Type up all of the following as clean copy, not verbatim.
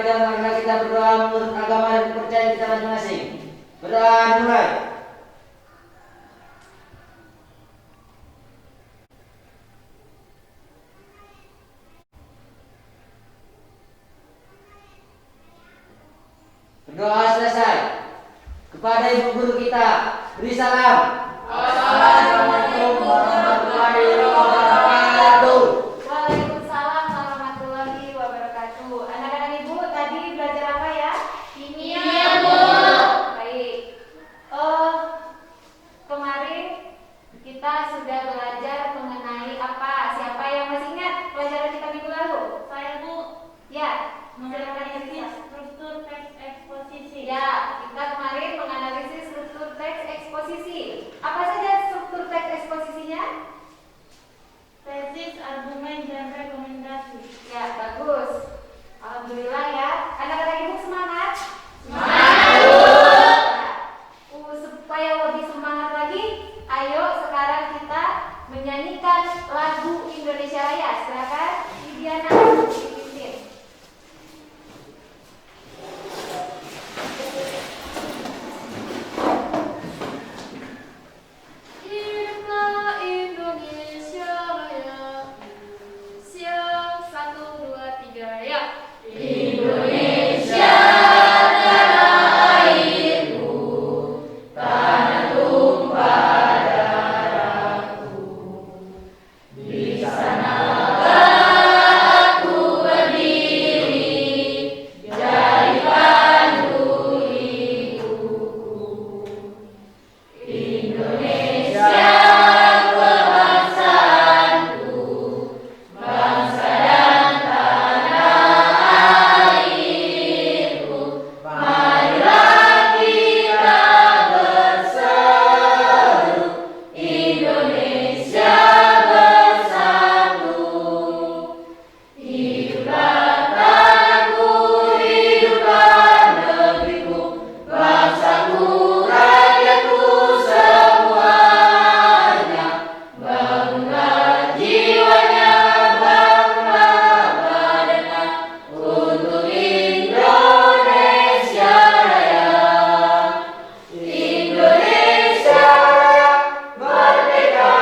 dalam rangka kita berdoa menurut agama dan kepercayaan kita masing-masing. Berdoa dimulai. Berdoa selesai. Kepada ibu guru kita beri salam. Assalamualaikum warahmatullahi wabarakatuh. Waalaikumsalam warahmatullahi wabarakatuh. Anak-anak ibu tadi belajar apa ya? Kimia, Bu. Baik. Kemarin kita sudah belajar mengenai apa? Siapa yang masih ingat pelajaran kita minggu lalu? Saya, Bu. Ya. Menganalisis struktur teks eksposisi. Ya, kita kemarin menganalisis struktur teks eksposisi. Apa saja struktur teks eksposisinya? Tesis, argumen, dan rekomendasi. Ya, bagus. Alhamdulillah ya. Anak-anak ibu semangat? Semangat. Supaya lebih semangat lagi, ayo sekarang kita menyanyikan lagu Indonesia Raya. Silakan Diana dipimpin. Hiduplah Indonesia Raya. Siap, 1, 2, 3, ya. Indonesia tanah airku, tanah tumpah darahku. Di sanakah aku berdiri, jadi pandu ibuku. Indonesia kebangsaanku, bangsa dan tanah airku. Marilah kita berseru, Indonesia bersatu. Hiduplah tanahku, hiduplah negeriku, bangsaku, rakyatku semuanya. Bangunlah jiwanya, bangunlah badannya, untuk Indonesia Raya. Indonesia Raya, merdeka,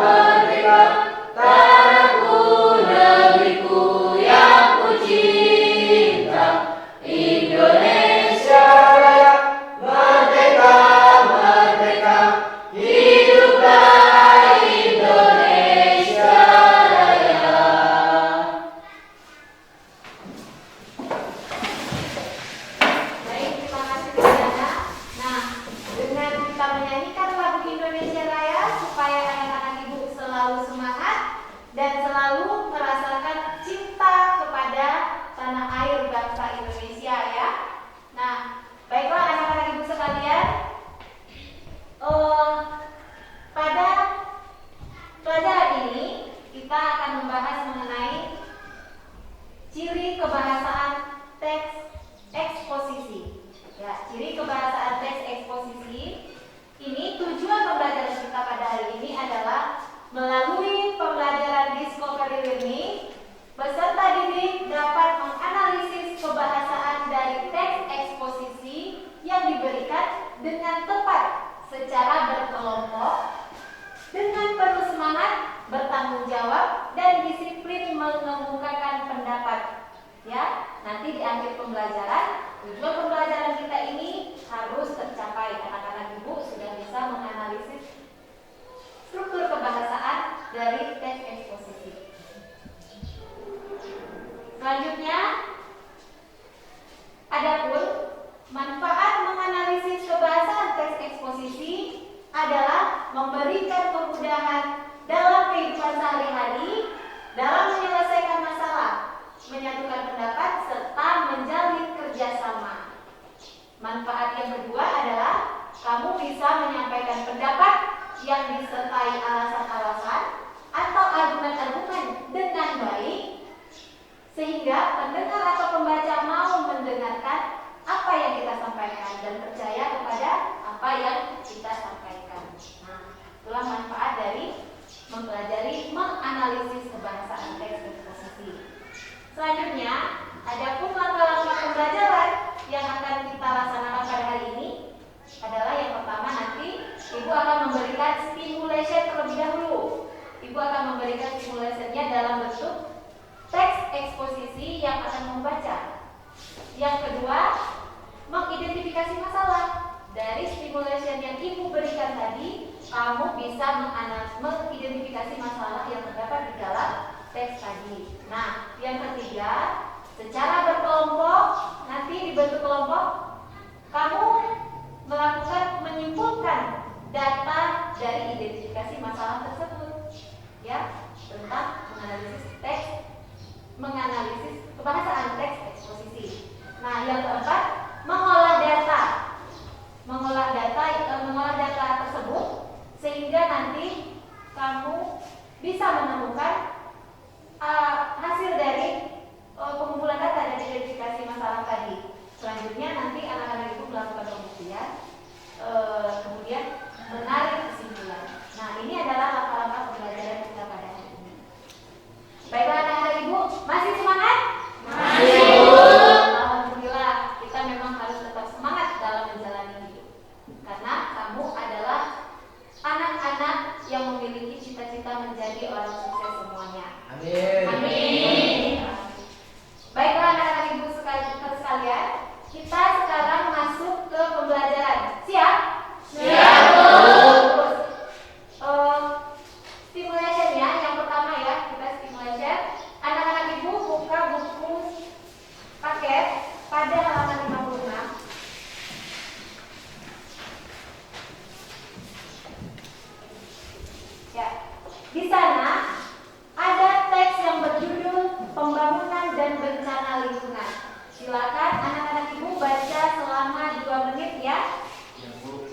merdeka, tanahku, negeriku yang ku cinta. Indonesia Raya, merdeka, merdeka, hiduplah Indonesia Raya. Baik, terima kasih Diana. Nah, dengan kita menyanyikan lagu Indonesia Raya supaya anak-anak ibu selalu semangat dan selalu merasakan cinta kepada tanah air bangsa Indonesia ya. Nah, baiklah anak-anak ibu sekalian. Pada pelajaran ini kita akan membahas mengenai ciri kebahasaan teks eksposisi. Ya, ciri kebahasaan teks eksposisi ini tujuan pembelajaran kita pada hari ini adalah melalui pembelajaran discovery learning, peserta didik dapat menganalisis kebahasaan dari teks eksposisi yang diberikan dengan tepat secara berkelompok, dengan penuh semangat, bertanggung jawab, dan disiplin mengemukakan pendapat. Ya, nanti di akhir pembelajaran, tujuan pembelajaran kita ini harus tercapai. Anak-anak ibu sudah bisa menganalisis struktur kebahasaan dari teks eksposisi. Selanjutnya, adapun manfaat menganalisis kebahasaan teks eksposisi adalah memberikan kemudahan dalam kehidupan sehari-hari, dalam menyelesaikan masalah, menyatukan pendapat, serta menjalin kerjasama. Manfaat yang kedua adalah kamu bisa menyampaikan pendapat yang disertai alasan-alasan atau argumen-argumen dengan baik, sehingga pendengar atau pembaca mau mendengarkan apa yang kita sampaikan dan percaya kepada apa yang kita sampaikan. Nah, itulah manfaat dari mempelajari menganalisis kebahasaan teks eksposisi. Selanjutnya, adapun langkah-langkah terlebih dahulu. Ibu akan memberikan simulasinya dalam bentuk teks eksposisi yang akan membaca. Yang kedua, mengidentifikasi masalah. Dari stimulation yang Ibu berikan tadi, kamu bisa mengidentifikasi masalah yang terdapat di dalam teks tadi. Nah, yang ketiga, secara berkelompok, nanti dibentuk kelompok, kamu melakukan menyimpulkan data dari identifikasi masalah tersebut, ya, tentang menganalisis kebahasaan teks eksposisi. Nah, yang keempat, mengolah data tersebut sehingga nanti kamu bisa menemukan hasil dari pengumpulan data dan identifikasi masalah tadi. Selanjutnya nanti anak-anak itu melakukan pembuktian, kemudian menarik kesimpulan. Nah, ini adalah langkah-langkah pembelajaran kita pada hari ini. Baiklah anak-anak Ibu, masih semangat? Masih. Alhamdulillah, kita memang harus tetap semangat dalam menjalani hidup. Karena kamu adalah anak-anak yang memiliki cita-cita menjadi orang sukses semuanya. Amin. Amin. Baiklah anak-anak Ibu sekalian, kita sekarang masuk ke pembelajaran. Siap? Siap, Bu. Terus, stimulation-nya yang pertama ya, kita stimulation. Anak-anak Ibu buka buku paket pada halaman 56. Ya, di sana ada teks yang berjudul Pembangunan dan Bencana Lingkungan. Silakan anak-anak Ibu baca selama 2 menit ya. Ya, Bu.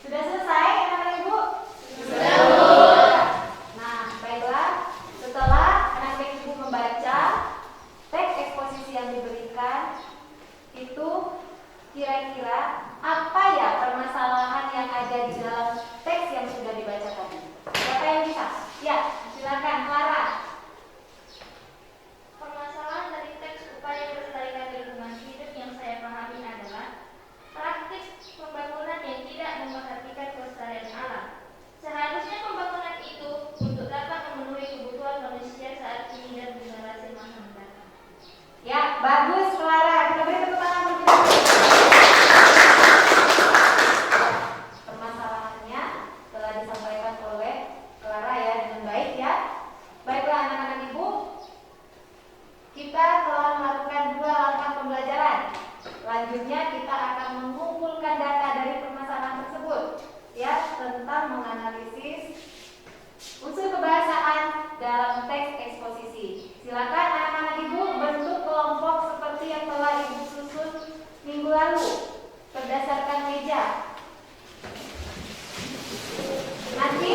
Sudah selesai anak-anak Ibu? Sudah, Bu. Nah, baiklah. Setelah anak-anak Ibu membaca teks eksposisi yang diberikan, itu kira-kira apa ya permasalahan yang ada di dalam teks yang sudah dibaca tadi? Siapa yang bisa? Ya, silakan Clara. Permasalahan dari teks upaya pelestarian lingkungan hidup yang saya pahami adalah praktik pembangunan yang tidak memperhatikan kelestarian alam. Seharusnya pembangunan itu untuk dapat memenuhi kebutuhan manusia saat ini dan generasi masa mendatang. Ya, bagus Clara. Kita beri tepuk tangan untuk kita. Permasalahannya telah disampaikan oleh Clara ya dengan baik ya. Baiklah anak-anak Ibu, kita telah melakukan 2 langkah pembelajaran. Selanjutnya kita akan mengumpulkan data dari permasalahan tersebut ya, tentang menganalisis unsur kebahasaan dalam teks eksposisi. Silakan anak-anak Ibu bentuk kelompok seperti yang telah Ibu susun minggu lalu berdasarkan meja. Nanti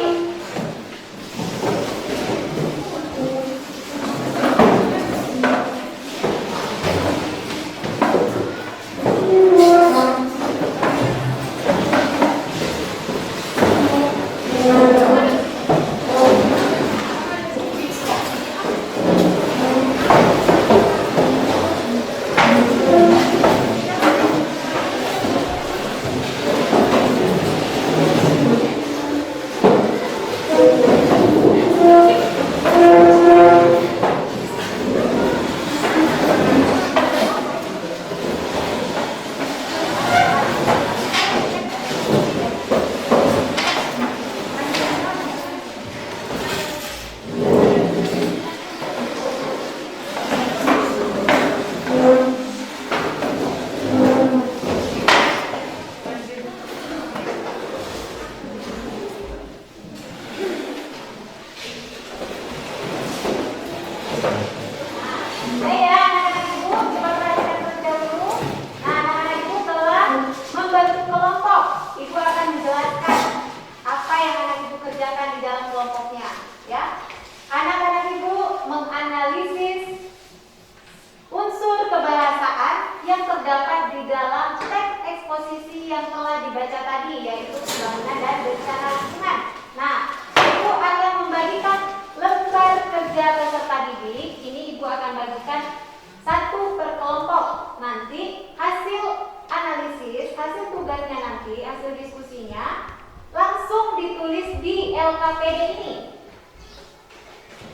baca tadi, yaitu pembangunan dan bencana lingkungan. Nah, Ibu akan membagikan lembar kerja peserta didik. Ini Ibu akan bagikan satu per kelompok. Nanti hasil analisis, hasil tugasnya nanti, hasil diskusinya langsung ditulis di LKPD ini.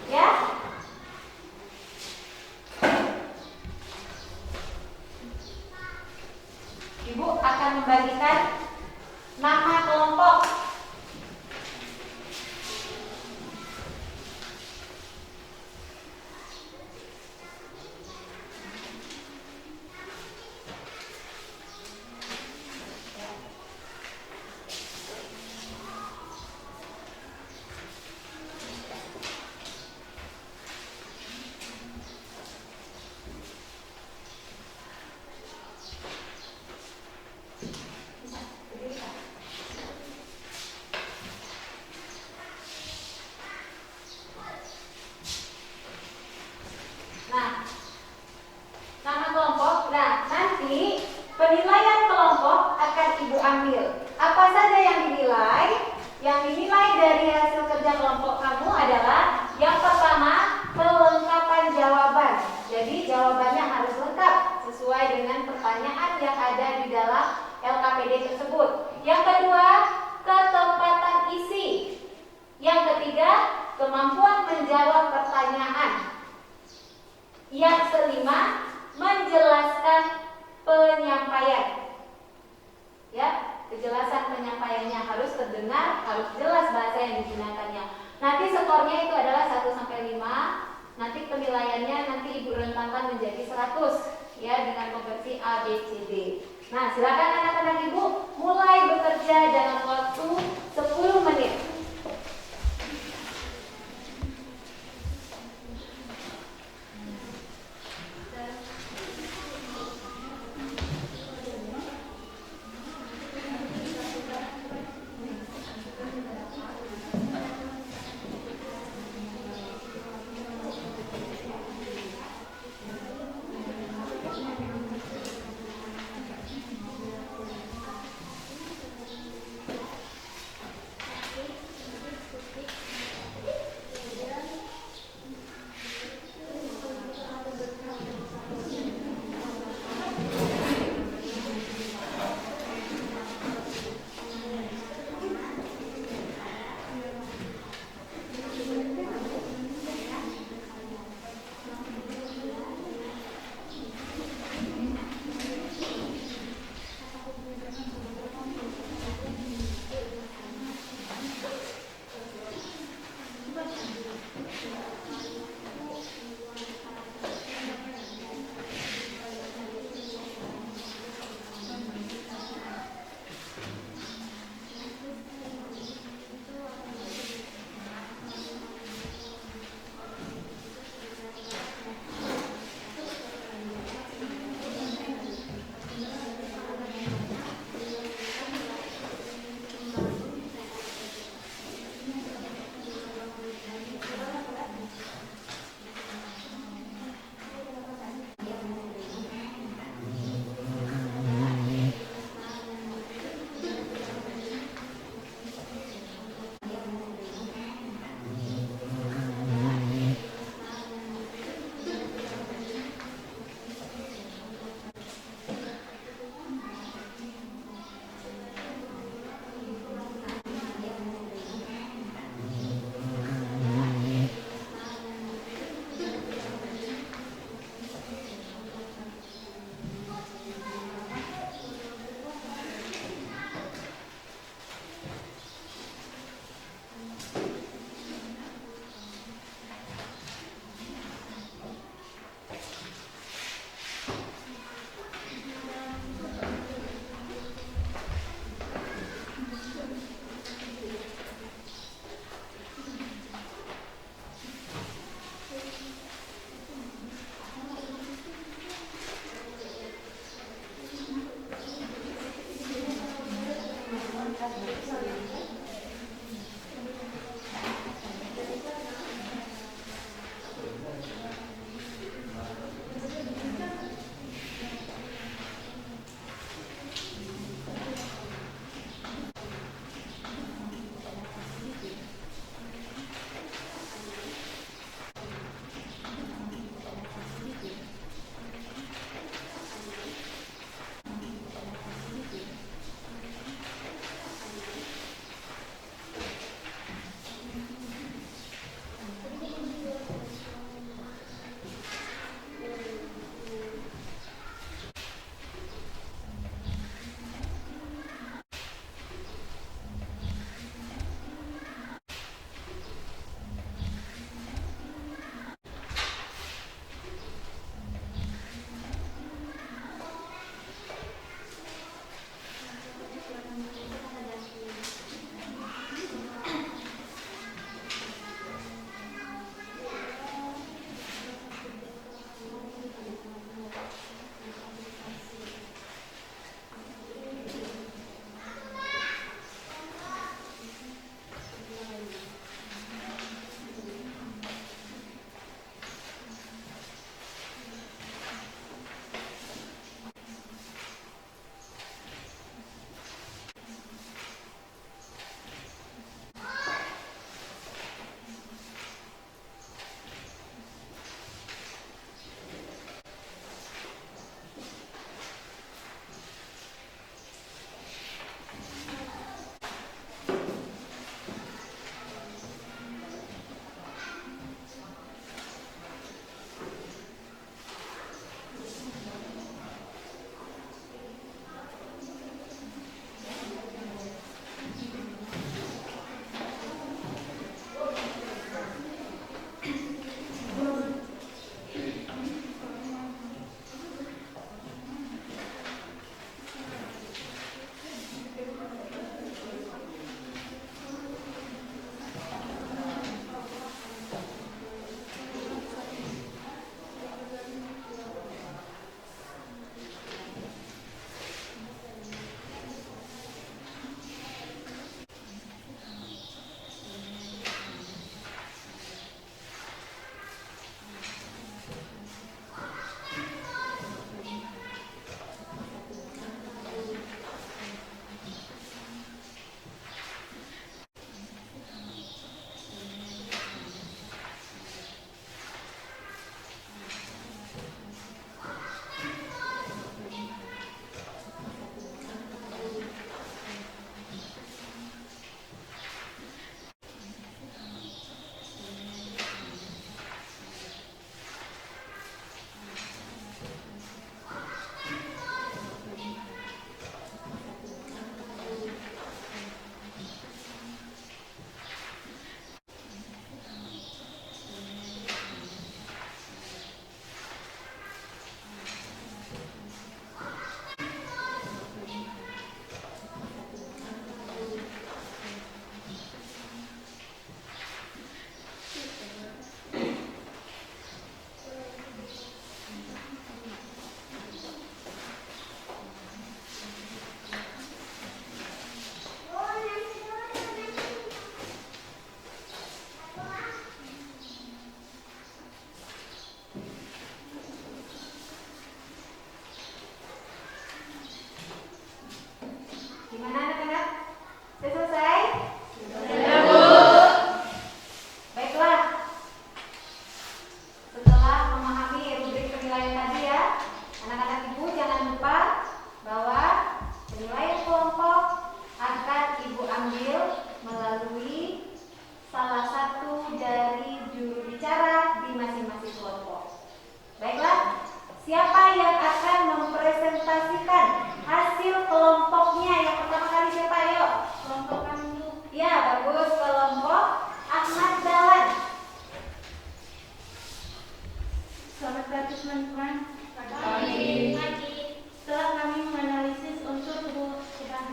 Ya. Ibu akan membagikan nama kelompok. Nah, nama kelompok. Nah, nanti penilaian kelompok akan Ibu ambil. Apa saja yang dinilai? Yang dinilai dari hasil kerja kelompok kamu adalah yang pertama, kelengkapan jawaban. Jadi jawabannya harus lengkap sesuai dengan pertanyaan yang ada di dalam LKPD tersebut. Yang kedua, ketepatan isi. Yang ketiga, kemampuan menjawab pertanyaan. Yang kelima, menjelaskan penyampaian. Ya, kejelasan penyampaiannya harus terdengar, harus jelas bahasa yang digunakannya. Nanti skornya itu adalah 1 sampai 5. Nanti penilaiannya nanti Ibu rentangkan menjadi 100 ya, dengan konversi A, B, C, D. Nah, silakan anak-anak Ibu mulai bekerja dalam waktu 10 menit.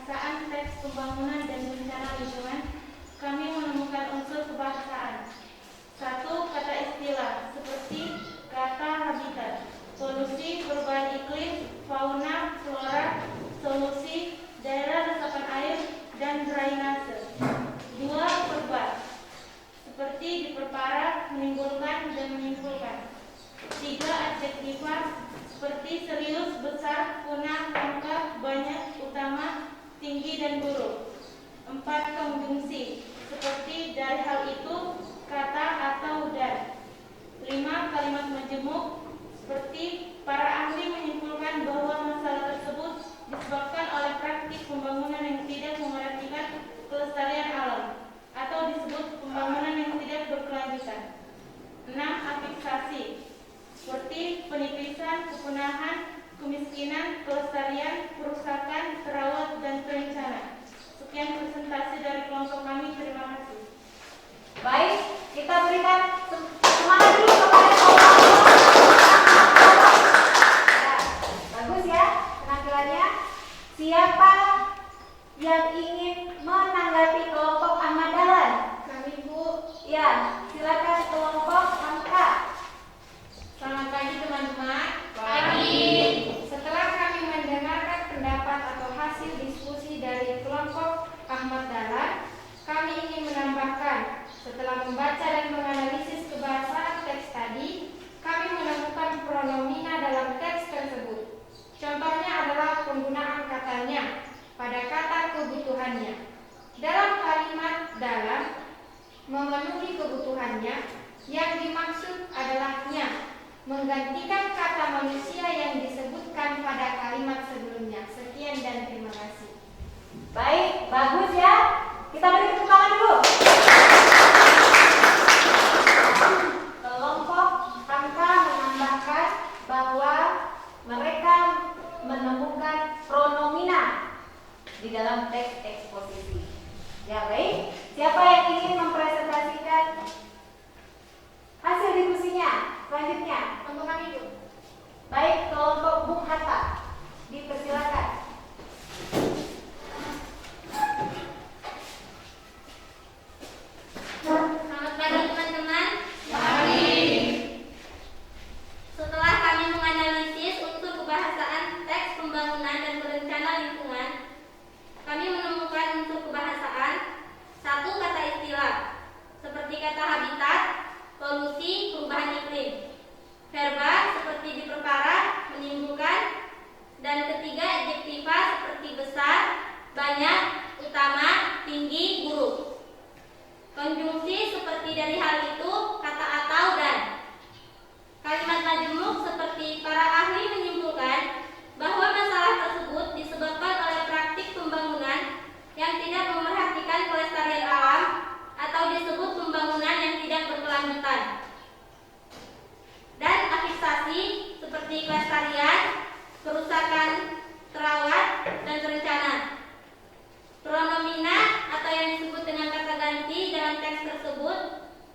kebahasaan teks pembangunan dan rencana lingkungan, kami menemukan unsur kebahasaan. 1. Kata istilah seperti kata habitat, polusi, perubahan iklim, fauna, flora, solusi, daerah resapan air, dan drainase. 2. Verba seperti diperparah, menimbulkan, dan menyimpulkan. 3. Adjektiva seperti serius, besar, punah, lengkap, banyak, utama, tinggi, dan buruk. 4. Konjungsi seperti dari hal itu, kata, atau dan. 5. Kalimat majemuk seperti para ahli menyimpulkan bahwa masalah tersebut disebabkan oleh praktik pembangunan yang tidak memperhatikan kelestarian alam atau disebut pembangunan yang tidak berkelanjutan. 6. Afiksasi seperti penipisan, kepunahan, kemiskinan, kelestarian, kerusakan, terawat, dan terencana. Sekian presentasi dari kelompok kami. Terima kasih. Baik, kita berikan semangat dulu kepada kelompok. Ya, bagus ya penampilannya. Siapa yang ingin menanggapi kelompok Ahmad Dahlan? Kami, Bu. Ya, silakan kelompok Hamka. Selamat pagi teman-teman. Pagi. Setelah kami mendengarkan pendapat atau hasil diskusi dari kelompok Ahmad Dahlan, kami ingin menambahkan, setelah membaca dan menganalisis kebahasaan teks tadi, kami menemukan pronomina dalam teks tersebut. Contohnya adalah penggunaan katanya pada kata kebutuhannya. Dalam kalimat dalam, memenuhi kebutuhannya, yang dimaksud adalah nya, menggantikan kata manusia yang disebutkan pada kalimat sebelumnya. Sekian dan terima kasih. Baik, bagus ya. Kita beri tepuk tangan dulu. Kelompok Hamka menambahkan bahwa mereka menemukan pronomina di dalam teks eksposisi. Ya baik, siapa yang ingin mempresentasikan hasil diskusinya? Selanjutnya, Untuk kami, Bu. baik, kelompok Bung Hatta, dipersilakan. Selamat pagi teman-teman. Pagi. Setelah kami menganalisis unsur kebahasaan teks pembangunan dan berencana lingkungan, kami menemukan unsur kebahasaan 1. Kata istilah seperti kata habitat, polusi, perubahan iklim. Verba seperti diperparah, menimbulkan. Dan 3. Adjektiva seperti besar, banyak, utama, tinggi, buruk. Konjungsi seperti dari hal itu, kata atau dan. Kalimat majemuk seperti para ahli menyimpulkan bahwa masalah tersebut disebabkan oleh praktik pembangunan yang tidak memerhatikan kelestarian alam atau disebut pembangunan yang tidak berkelanjutan. Dan afiksasi seperti kelestarian, kerusakan, terawat, dan terencana. Pronomina atau yang disebut dengan kata ganti dalam teks tersebut,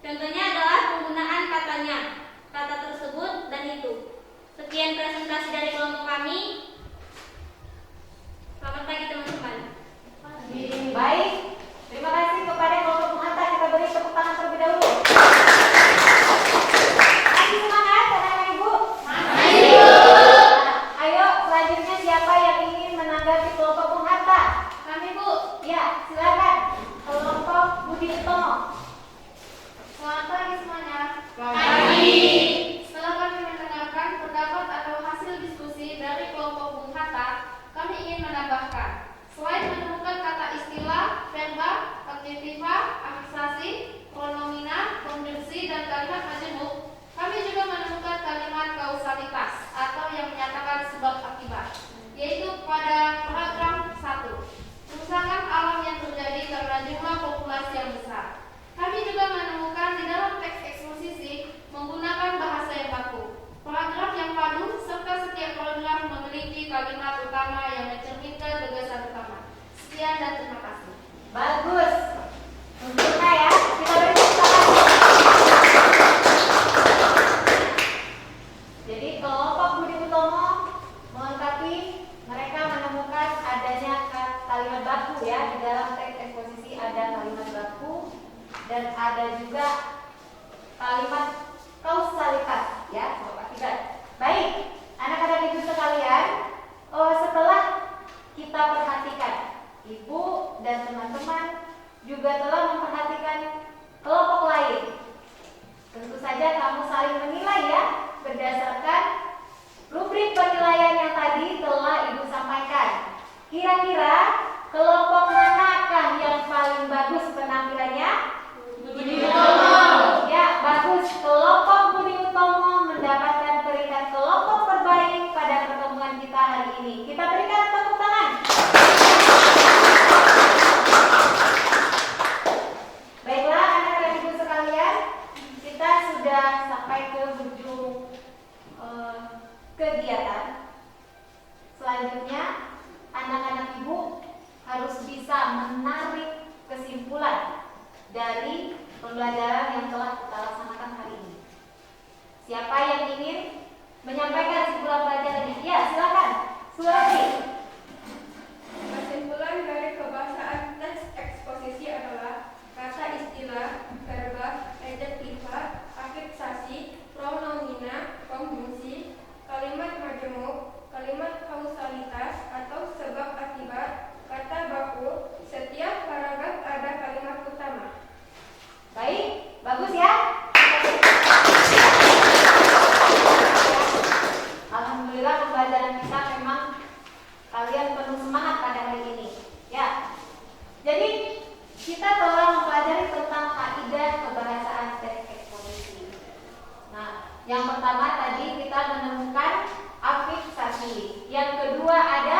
contohnya adalah penggunaan katanya, kata tersebut, dan itu. Sekian ya, di dalam teks eksposisi ada kalimat baku dan ada juga kalimat kausalitas ya, sebab akibat. Baik, anak-anak ibu sekalian, setelah kita perhatikan, ibu dan teman-teman juga telah memperhatikan kelompok lain. Tentu saja kamu saling menilai ya, berdasarkan rubrik penilaian yang tadi telah ibu sampaikan. Kira-kira kelompok manakah yang paling bagus penampilannya? Budi Utomo. Ya, bagus. Kelompok Budi Utomo mendapatkan peringkat kelompok terbaik pada pertemuan kita hari ini. Kita berikan tepuk tangan. Baiklah anak-anak ibu sekalian, kita sudah sampai ke ujung kegiatan. Selanjutnya, anak-anak ibu harus bisa menarik kesimpulan dari pembelajaran yang telah kita laksanakan hari ini. Siapa yang ingin menyampaikan kesimpulan pelajarannya? Ya, silakan. Surati. Kesimpulan dari kebahasaan teks eksposisi adalah kata istilah, verba, adjektiva, afiksasi, pronomina, konjungsi, kalimat majemuk, kalimat kausalitas atau sebab akibat, kata baku. Setiap paragraf ada kalimat utama. Baik, bagus ya. Alhamdulillah pembelajaran kita memang kalian penuh semangat pada hari ini. Ya. Jadi kita telah mempelajari tentang kaidah kebahasaan teks eksposisi. Nah, yang pertama tadi kita menemukan afiksasi. Yang kedua ada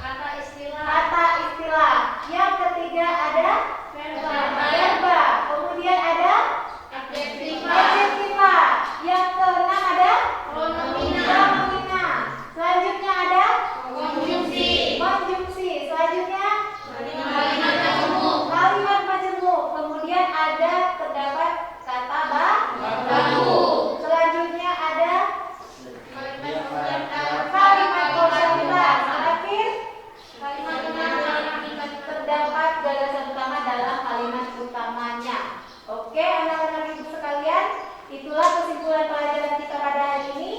Kata istilah. kata istilah. Yang ketiga ada verba. Kemudian ada Adjektiva. adjektiva. Yang keenam ada Pronomina. Selanjutnya ada Konjungsi. konjungsi. Selanjutnya Kalimat majemuk. kalimat majemuk. Kemudian ada terdapat kata Baku. Selanjutnya ada Kalimat kalimat kausalitas. Terakhir Kalimat pengantar. terdapat gagasan utama dalam kalimat utamanya. Oke, anak-anak ibu sekalian, itulah kesimpulan pelajaran kita pada hari ini.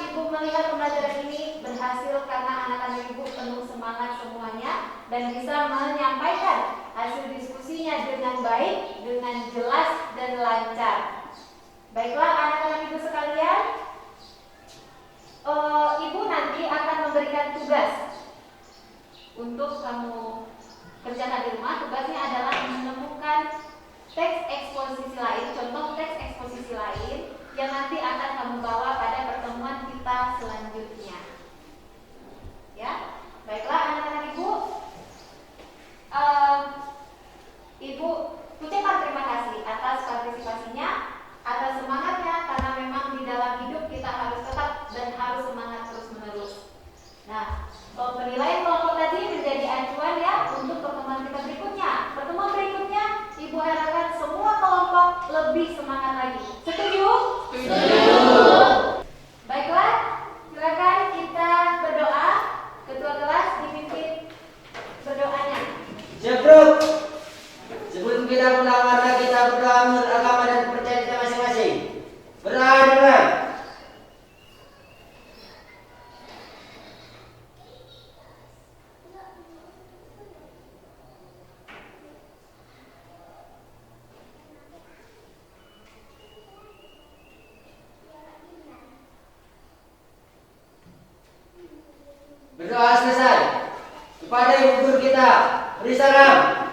Ibu melihat pembelajaran ini berhasil karena anak-anak ibu penuh semangat semuanya dan bisa menyampaikan hasil diskusinya dengan baik, dengan jelas dan lancar. Baiklah anak-anak ibu sekalian, ibu nanti akan memberikan tugas untuk kamu kerjakan di rumah. Tugasnya adalah menemukan teks eksposisi lain, contoh teks eksposisi lain yang nanti akan kamu bawa pada pertemuan kita selanjutnya. Ya, baiklah anak-anak ibu. Ibu ucapkan terima kasih atas partisipasinya, atas semangatnya, karena memang di dalam hidup kita harus tetap dan harus semangat terus-menerus. Nah, penilaian kelompok tadi menjadi acuan ya untuk pertemuan kita berikutnya. Pertemuan berikutnya, ibu harapkan semua kelompok lebih semangat lagi. Setuju? Baiklah, silakan kita berdoa. Ketua kelas dipimpin berdoanya. Sebelum kita pulang karena kita berdoa menurut agama dan kepercayaan kita masing-masing. Berdoa. Berdoa selesai. Kepada ibu guru kita, beri salam.